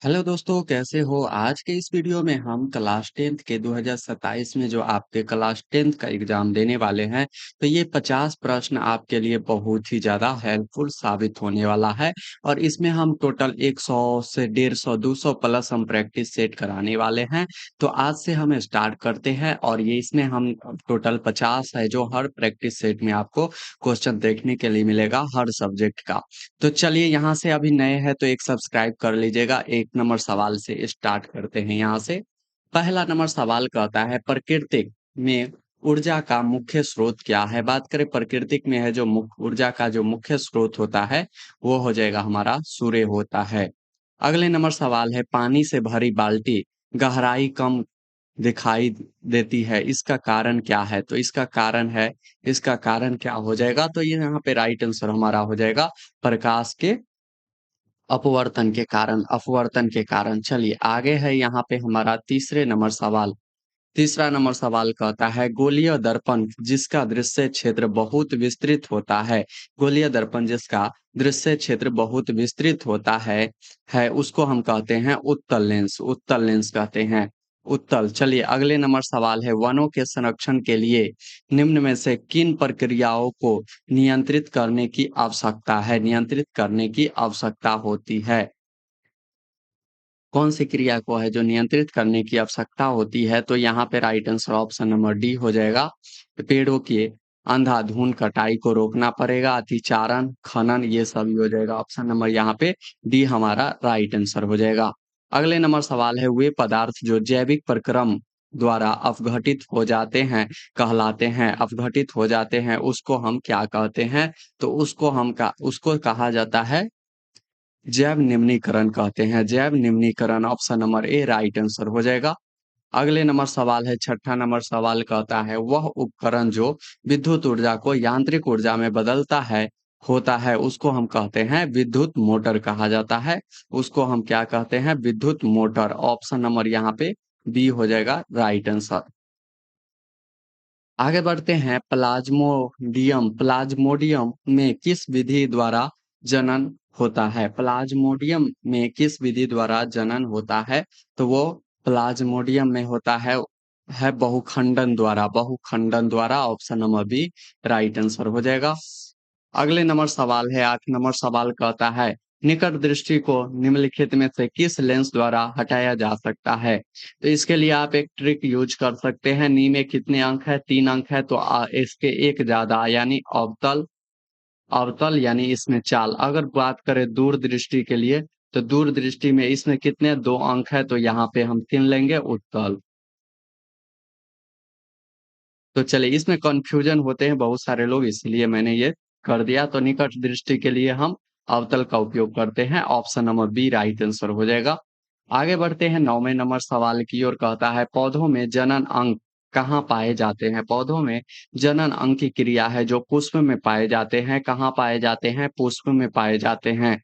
Hello दोस्तों, कैसे हो? आज के इस वीडियो में हम क्लास 10th के 2027 में जो आपके क्लास 10th का एग्जाम देने वाले हैं, तो ये 50 प्रश्न आपके लिए बहुत ही ज़्यादा हेल्पफुल साबित होने वाला है। और इसमें हम टोटल 100 से 150 200 प्लस हम प्रैक्टिस सेट कराने वाले हैं। तो आज से हम स्टार्ट करते हैं और ये इसमें हम टोटल 50 है जो हर प्रैक्टिस सेट में आपको क्वेश्चन देखने के लिए मिलेगा हर सब्जेक्ट का। तो चलिए यहाँ से अभी नए हैं तो एक सब्सक्राइब कर लीजिएगा। एक नंबर सवाल से स्टार्ट करते हैं यहाँ से। पहला नंबर सवाल कहता है प्रकृति में ऊर्जा का मुख्य स्रोत क्या है? बात करें प्रकृति में है जो मुख्य ऊर्जा का जो मुख्य स्रोत होता है वो हो जाएगा हमारा सूर्य होता है। अगले नंबर सवाल है पानी से भरी बाल्टी गहराई कम दिखाई देती है, इसका कारण क्या है? तो इसका कारण क्या हो जाएगा? तो ये यहाँ पे राइट आंसर हमारा हो जाएगा प्रकाश के अपवर्तन के कारण। चलिए आगे है यहाँ पे हमारा तीसरा नंबर सवाल कहता है गोलीय दर्पण जिसका दृश्य क्षेत्र बहुत विस्तृत होता है। गोलीय दर्पण जिसका दृश्य क्षेत्र बहुत विस्तृत होता है उसको हम कहते हैं उत्तल लेंस कहते हैं। उत्तल। चलिए अगले नंबर सवाल है वनों के संरक्षण के लिए निम्न में से किन प्रक्रियाओं को नियंत्रित करने की आवश्यकता होती है? कौन सी क्रिया को है जो नियंत्रित करने की आवश्यकता होती है? तो यहाँ पे right answer option number D हो जाएगा। पेड़ों की अंधाधुंध कटाई को रोकना पड़ेगा, अतिचारण, खनन, ये सभी हो जाएगा। ऑप्शन नंबर यहाँ पे डी हमारा राइट आंसर हो जाएगा। अगले नंबर सवाल है वे पदार्थ जो जैविक प्रक्रम द्वारा अपघटित हो जाते हैं उसको हम क्या कहते हैं? तो उसको कहा जाता है जैव निम्नीकरण कहते हैं। जैव निम्नीकरण option number A right answer हो जाएगा। अगले नंबर सवाल है छठा नंबर सवाल कहता है वह उपकरण जो विद्युत ऊर्जा को यांत्रिक ऊर्जा में बदलता है होता है उसको हम कहते हैं विद्युत मोटर कहा जाता है। उसको हम क्या कहते हैं? विद्युत मोटर। ऑप्शन नंबर यहाँ पे बी हो जाएगा राइट आंसर। आगे बढ़ते हैं प्लाज्मोडियम में किस विधि द्वारा जनन होता है? प्लाज्मोडियम में किस विधि द्वारा जनन होता है? तो वो प्लाज्मोडियम में होता है बहुखंडन द्वारा। Option number B right answer हो जाएगा। अगले नंबर सवाल है 8 नंबर सवाल कहता है निकट दृष्टि को निम्नलिखित में से किस लेंस द्वारा हटाया जा सकता है? तो इसके लिए आप एक ट्रिक यूज कर सकते हैं। नी में कितने अंक है? 3 अंक है तो इसके एक ज्यादा यानी अवतल अवतल यानी इसमें चाल। अगर बात करें दूर दृष्टि के लिए तो दूर दृष्टि में इसमें कितने 2 अंक है तो यहाँ पे हम 3 लेंगे उत्तल। तो चलिए इसमें कंफ्यूजन होते हैं बहुत सारे लोग इसलिए मैंने ये कर दिया। तो निकट दृष्टि के लिए हम अवतल का उपयोग करते हैं। Option number B right answer हो जाएगा। आगे बढ़ते हैं 9वें नंबर सवाल की ओर कहता है पौधों में जनन अंग कहाँ पाए जाते हैं? पौधों में जनन अंग की क्रिया है जो पुष्प में पाए जाते हैं। कहाँ पाए जाते हैं? पुष्प में पाए जाते हैं।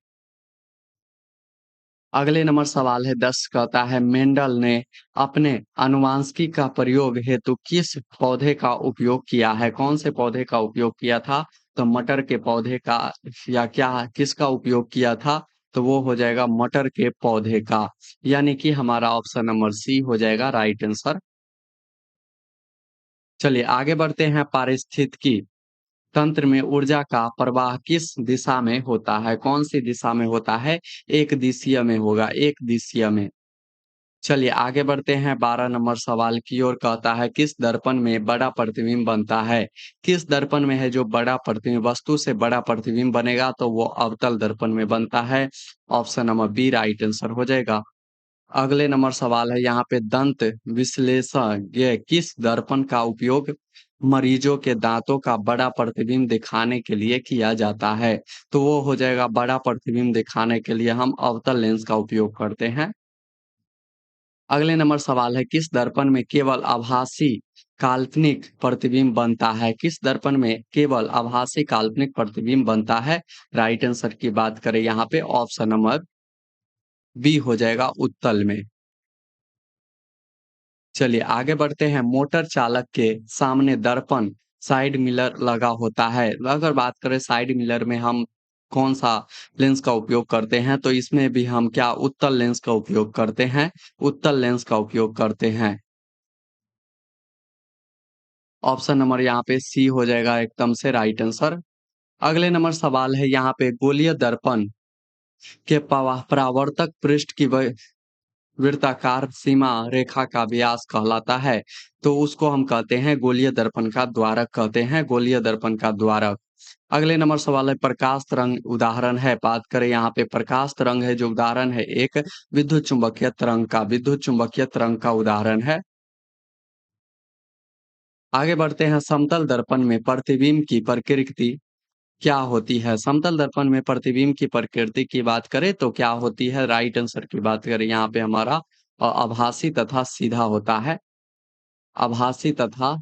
अगले नंबर सवाल है 10 कहता है मेंडल ने अपने आनुवांशिकी का प्रयोग हेतु किस पौधे का उपयोग किया है? कौन से पौधे का उपयोग किया था? तो मटर के पौधे का या क्या किसका उपयोग किया था? तो वो हो जाएगा मटर के पौधे का। यानी कि हमारा ऑप्शन नंबर सी हो जाएगा राइट आंसर। चलिए आगे बढ़ते हैं पारिस्थितिकी तंत्र में ऊर्जा का प्रवाह किस दिशा में होता है? कौन सी दिशा में होता है? एक दिशीय में होगा, एक दिशीय में। चलिए आगे बढ़ते हैं 12 नंबर सवाल की ओर कहता है किस दर्पण में बड़ा प्रतिबिंब बनता है? किस दर्पण में है जो बड़ा प्रतिबिंब वस्तु से बड़ा प्रतिबिंब बनेगा? तो वो अवतल दर्पण में बनता है। Option number B right answer हो जाएगा। अगले नंबर सवाल है यहाँ पे दंत विश्लेषज्ञ किस दर्पण का उपयोग मरीजों के दांतों का बड़ा प्रतिबिंब दिखाने के लिए किया जाता है? तो वो हो जाएगा बड़ा प्रतिबिंब दिखाने के लिए हम अवतल लेंस का उपयोग करते हैं। अगले नंबर सवाल है किस दर्पण में केवल आभासी काल्पनिक प्रतिबिंब बनता है? किस दर्पण में केवल आभासी काल्पनिक प्रतिबिंब बनता है? राइट आंसर की बात करें यहाँ पे ऑप्शन नंबर बी हो जाएगा उत्तल में। चलिए आगे बढ़ते हैं मोटर चालक के सामने दर्पण साइड मिरर लगा होता है। अगर बात करें साइड मिरर में हम कौन-सा लेंस का उपयोग करते हैं? तो इसमें भी हम क्या उत्तल लेंस का उपयोग करते हैं, उत्तल लेंस का उपयोग करते हैं। ऑप्शन नंबर यहाँ पे सी हो जाएगा एकदम से राइट आंसर। अगले नंबर सवाल है यहाँ पे गोलीय दर्पण के परावर्तक पृष्ठ की वृत्ताकार सीमा रेखा का व्यास कहलाता है। तो उसको हम कहते हैं गोलीय दर्पण का द्वारक कहते हैं, गोलीय दर्पण का द्वारक। अगले नंबर सवाल है प्रकाश तरंग उदाहरण है, बात करें यहाँ पे प्रकाश तरंग है जो उदाहरण है एक विद्युत चुम्बकीय तरंग का, विद्युत चुम्बकीय तरंग का उदाहरण है। आगे बढ़ते हैं समतल दर्पण में प्रतिबिंब की प्रकृति क्या होती है? समतल दर्पण में प्रतिबिंब की प्रकृति की बात करें तो क्या होती है? राइट आंसर की बात करें यहाँ पे हमारा आभासी तथा सीधा होता है। आभासी तथा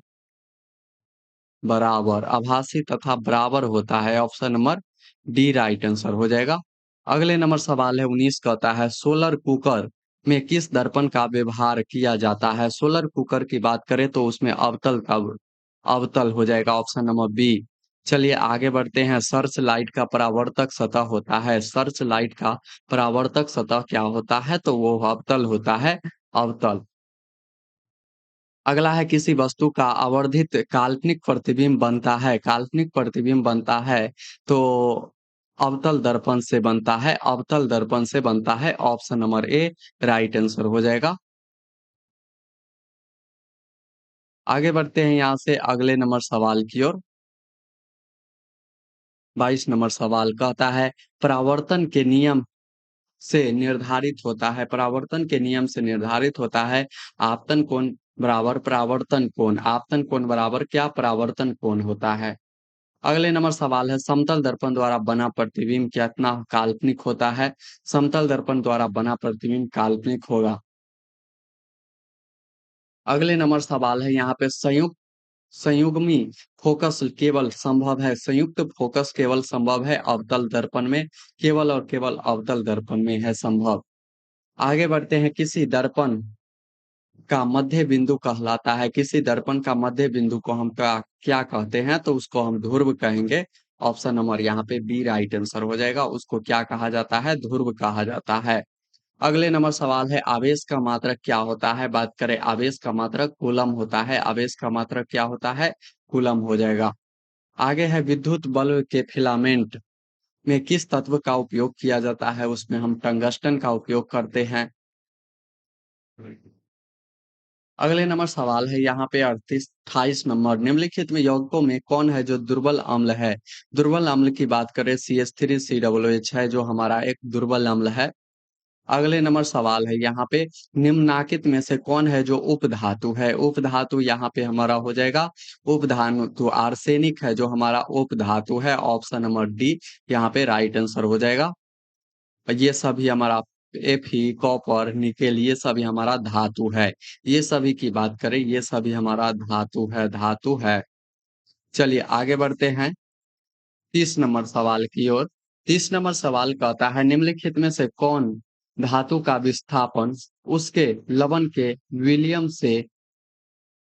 बराबर, आभासी तथा बराबर होता है। Option number D right answer हो जाएगा। अगले नंबर सवाल है 19 कहता है सोलर कुकर में किस दर्पण का व्यवहार किया जाता है? सोलर कुकर की बात करें तो उसमें अवतल हो जाएगा ऑप्शन नंबर बी। चलिए आगे बढ़ते हैं सर्च लाइट का परावर्तक सतह होता है। सर्च लाइट का परावर्तक सतह क्या होता है? तो वो अवतल होता है, अवतल। अगला है किसी वस्तु का आवर्धित काल्पनिक प्रतिबिंब बनता है, काल्पनिक प्रतिबिंब बनता है तो अवतल दर्पण से बनता है, अवतल दर्पण से बनता है। Option number A right answer हो जाएगा। आगे बढ़ते हैं यहाँ से अगले नंबर सवाल की ओर। 22 नंबर सवाल कहता है परावर्तन के नियम से निर्धारित होता है, परावर्तन के नियम से निर्धारित होता है आपतन कोण बराबर परावर्तन कोण, आपतन कोण बराबर क्या परावर्तन कोण होता है। अगले नंबर सवाल है समतल दर्पण द्वारा बना प्रतिबिंब कितना काल्पनिक होता है? समतल दर्पण द्वारा बना प्रतिबिंब काल्पनिक होगा। अगले नंबर सवाल है यहाँ पे संयुग्मी फोकस केवल संभव है, संयुक्त फोकस केवल संभव है अवतल दर्पण में, केवल और केवल अवतल दर्पण में है संभव। आगे बढ़ते हैं किसी दर्पण का मध्य बिंदु कहलाता है, किसी दर्पण का मध्य बिंदु को हम क्या कहते हैं? तो उसको हम ध्रुव कहेंगे। ऑप्शन नंबर यहाँ पे बी राइट आंसर हो जाएगा। उसको क्या कहा जाता है? ध्रुव कहा जाता है। अगले नंबर सवाल है आवेश का मात्रक क्या होता है? बात करें आवेश का मात्रक कूलम होता है, आवेश का मात्रक क्या होता है? कूलम हो जाएगा। आगे है विद्युत बल्ब के फिलामेंट में किस तत्व का उपयोग किया जाता है? उसमें हम टंगस्टन का उपयोग करते हैं। अगले नंबर सवाल है यहाँ पे 28 नंबर निम्नलिखित में यौगिकों में कौन है जो दुर्बल अम्ल है? दुर्बल अम्ल की बात करें CH3COOH है जो हमारा एक दुर्बल अम्ल है। अगले नंबर सवाल है यहाँ पे निम्नलिखित में से कौन है जो उपधातु है? उपधातु यहाँ पे हमारा हो जाएगा उपधातु आर्सेनिक है जो हमारा उपधातु है। ऑप्शन नंबर डी यहाँ पे राइट आंसर हो जाएगा। ये सभी हमारा Fe, कॉपर, निकेल ये सभी हमारा धातु है। ये सभी की बात करें ये सभी हमारा धातु है, धातु है। चलिए आगे बढ़ते हैं 30 नंबर सवाल की ओर। 30 नंबर सवाल कहता है निम्नलिखित में से कौन धातु का विस्थापन उसके लवण के विलयन से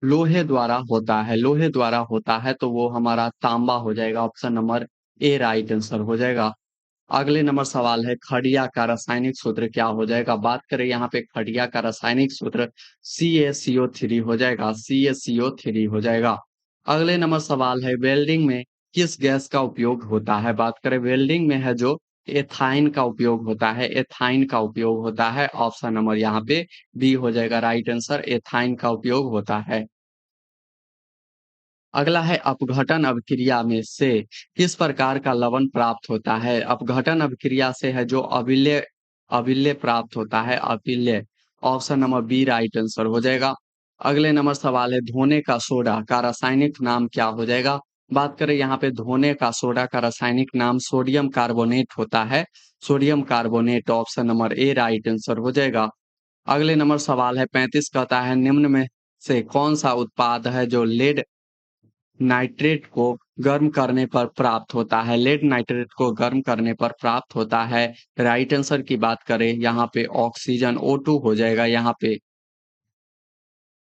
लोहे द्वारा होता है, लोहे द्वारा होता है तो वो हमारा तांबा हो जाएगा। Option number A right answer हो जाएगा। अगले नंबर सवाल है खड़िया का रासायनिक सूत्र क्या हो जाएगा? बात करें यहाँ पे खड़िया का रासायनिक सूत्र CaCO3 हो जाएगा, CaCO3 हो जाएगा। अगले नंबर सवाल है वेल्डिंग में किस गैस का उपयोग होता है? बात करें वेल्डिंग में है जो एथाइन का उपयोग होता है, एथाइन का उपयोग होता है। ऑप्शन नंबर यहाँ पे बी हो जाएगा राइट आंसर, एथाइन का उपयोग होता है। अगला है अपघटन अभिक्रिया में से किस प्रकार का लवण प्राप्त होता है? अपघटन अभिक्रिया से है जो अभिल्य अभिल्य प्राप्त होता है, अभिल्य। Option number B right answer हो जाएगा। अगले नंबर सवाल है धोने का सोडा का रासायनिक नाम क्या हो जाएगा? बात करें यहाँ पे धोने का सोडा का रासायनिक नाम सोडियम कार्बोनेट होता है, sodium carbonate. Option number A right answer हो जाएगा। अगले नंबर सवाल है 35 कहता है निम्न में से कौन सा उत्पाद है जो लेड नाइट्रेट को गर्म करने पर प्राप्त होता है? लेड नाइट्रेट को गर्म करने पर प्राप्त होता है। राइट आंसर की बात करें यहाँ पे ऑक्सीजन O2 हो जाएगा यहाँ पे,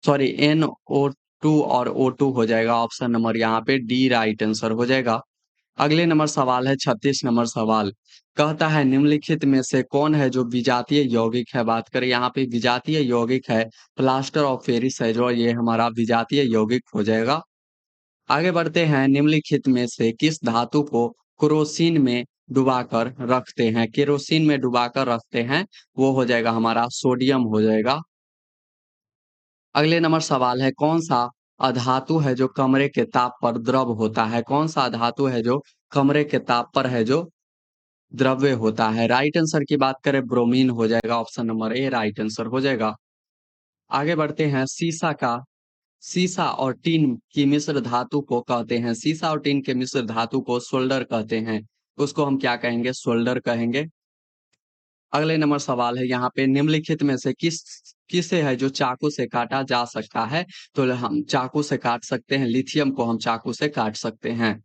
सॉरी NO2 और O2 हो जाएगा। ऑप्शन नंबर यहाँ पे डी राइट आंसर हो जाएगा। अगले नंबर सवाल है 36 नंबर सवाल। कहता है निम्नलिखित में से कौन है जो विजातीय यौगिक है? बात करें यहाँ पे विजातीय यौगिक है, प्लास्टर ऑफ पेरिस है जो ये हमारा विजातीय यौगिक हो जाएगा। आगे बढ़ते हैं, निम्नलिखित में से किस धातु को केरोसिन में डुबाकर रखते हैं? केरोसिन में डुबाकर रखते हैं, वो हो जाएगा हमारा सोडियम हो जाएगा। अगले नंबर सवाल है, कौन-सा अधातु है जो कमरे के ताप पर द्रव होता है? कौन-सा धातु है जो कमरे के ताप पर है जो द्रव्य होता है? राइट आंसर की बात करें ब्रोमीन हो जाएगा, option number A right answer हो जाएगा। आगे बढ़ते हैं, सीसा और टीन की मिश्र धातु को कहते हैं, सीसा और टीन के मिश्र धातु को सोल्डर कहते हैं। उसको हम क्या कहेंगे? सोल्डर कहेंगे। अगले नंबर सवाल है यहाँ पे, निम्नलिखित में से किसे है जो चाकू से काटा जा सकता है? तो हम चाकू से काट सकते हैं, लिथियम को हम चाकू से काट सकते हैं।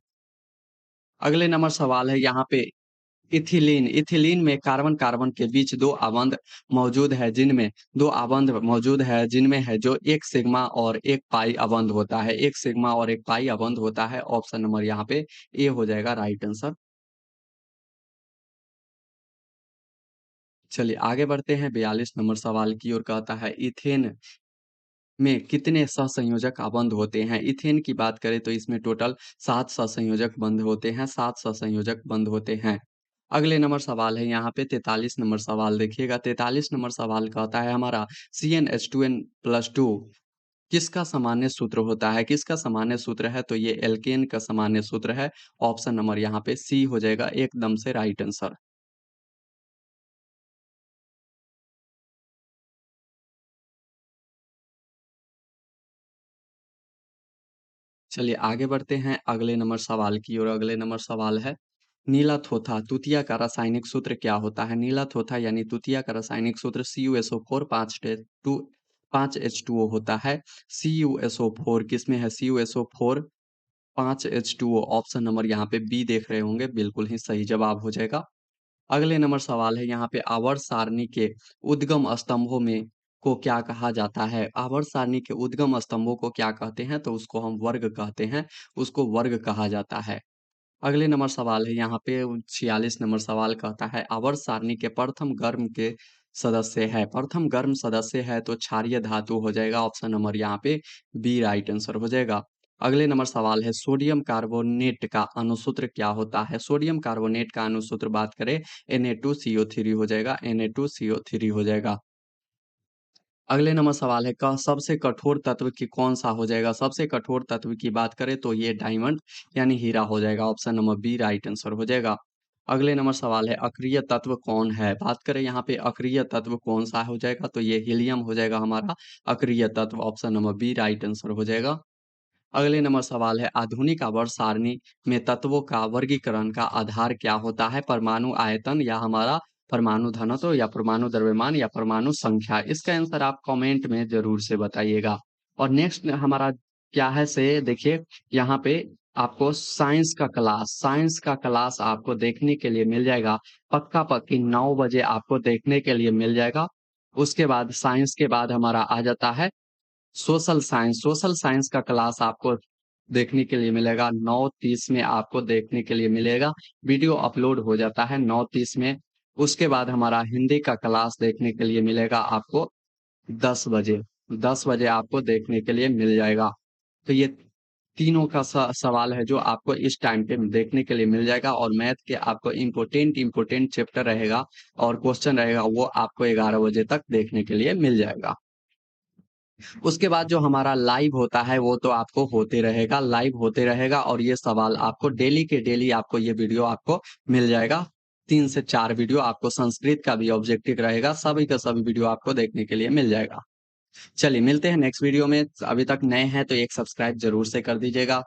अगले नंबर सवाल है यहाँ पे, इथिलीन में कार्बन-कार्बन के बीच 2 आबंध मौजूद है जिनमें 2 आबंध मौजूद है जिनमें है जो 1 सिग्मा और 1 पाई आबंध होता है। 1 सिग्मा और 1 पाई आबंध होता है, ऑप्शन नंबर यहाँ पे ए हो जाएगा राइट आंसर। चलिए आगे बढ़ते हैं 42 नंबर सवाल की ओर। कहता है इथेन में कितने सहसंयोजक बंध होते हैं? इथेन की बात करें तो इसमें टोटल 7 सहसंयोजक बंध होते हैं, 7 सहसंयोजक बंध होते हैं। अगले नंबर सवाल है यहाँ पे 43 नंबर सवाल देखिएगा। 43 नंबर सवाल कहता है हमारा CnH2n+2 किसका सामान्य सूत्र होता है? किसका सामान्य सूत्र है? तो ये एल्केन का सामान्य सूत्र है। ऑप्शन नंबर यहाँ पे सी हो जाएगा एकदम से राइट आंसर। चलिए आगे बढ़ते हैं अगले नंबर सवाल की ओर। अगले नंबर सवाल है, नीला थोथा तूतिया का रासायनिक सूत्र क्या होता है? नीला थोथा यानी तूतिया का रासायनिक सूत्र CuSO4 5H2O होता है। CuSO4 किसमें है? CuSO4 5H2O, ऑप्शन नंबर यहाँ पे बी देख रहे होंगे, बिल्कुल ही सही जवाब हो जाएगा। अगले नंबर सवाल है यहाँ पे, आवर्त सारणी के उद्गम स्तंभों में को क्या कहा जाता है? आवर्त सारणी के उद्गम स्तंभों को क्या कहते हैं? तो उसको हम वर्ग कहते हैं, उसको वर्ग कहा जाता है। अगले नंबर सवाल है यहाँ पे 46 नंबर सवाल कहता है, आवर्त सारणी के प्रथम गर्म के सदस्य है, प्रथम गर्म सदस्य है तो क्षारीय धातु हो जाएगा, ऑप्शन नंबर यहाँ पे बी राइट आंसर हो जाएगा। अगले नंबर सवाल है, सोडियम कार्बोनेट का अणुसूत्र क्या होता है? सोडियम कार्बोनेट का अणुसूत्र बात करें Na2CO3 हो जाएगा, Na2CO3 हो जाएगा। अगले नंबर सवाल है, सबसे कठोर तत्व की कौन-सा हो जाएगा? सबसे कठोर तत्व की बात करें तो ये डायमंड यानी हीरा हो जाएगा, option number B right answer हो जाएगा। अगले नंबर सवाल है, अक्रिय तत्व कौन है? बात करें यहाँ पे अक्रिय तत्व कौन-सा हो जाएगा? तो ये हीलियम हो जाएगा हमारा अक्रिय तत्व, option number B right answer हो जाएगा। अगले नंबर सवाल है, आधुनिक आवर्त सारणी में तत्वों का वर्गीकरण का आधार क्या होता है? परमाणु आयतन या हमारा परमाणु घनत्व या परमाणु द्रव्यमान या परमाणु संख्या? इसका आंसर आप कमेंट में ज़रूर से बताइएगा। और नेक्स्ट हमारा क्या है से देखिए, यहाँ पे आपको साइंस का क्लास आपको देखने के लिए मिल जाएगा। पक्का-पक्की 9 बजे आपको देखने के लिए मिल जाएगा। उसके बाद साइंस के बाद हमारा आ जाता है सोशल साइंस का क्लास आपको देखने के लिए मिलेगा 9:30 में आपको देखने के लिए मिलेगा। वीडियो अपलोड हो जाता है 9:30 में। उसके बाद हमारा हिंदी का क्लास देखने के लिए मिलेगा आपको 10 बजे। 10 बजे आपको देखने के लिए मिल जाएगा। तो ये तीनों का सवाल है जो आपको इस टाइम पे देखने के लिए मिल जाएगा, और मैथ के आपको इम्पोर्टेंट चैप्टर रहेगा और क्वेश्चन रहेगा, वो आपको 11 बजे तक देखने के लिए मिल जाएगा। उसके बाद जो हमारा लाइव होता है वो तो आपको होते रहेगा, लाइव होते रहेगा, और ये सवाल आपको डेली के डेली आपको ये वीडियो आपको मिल जाएगा। 3 से 4 वीडियो आपको संस्कृत का भी ऑब्जेक्टिव रहेगा, सभी का सभी वीडियो आपको देखने के लिए मिल जाएगा। चलिए मिलते हैं नेक्स्ट वीडियो में। अभी तक नए हैं तो एक सब्सक्राइब ज़रूर से कर दीजिएगा।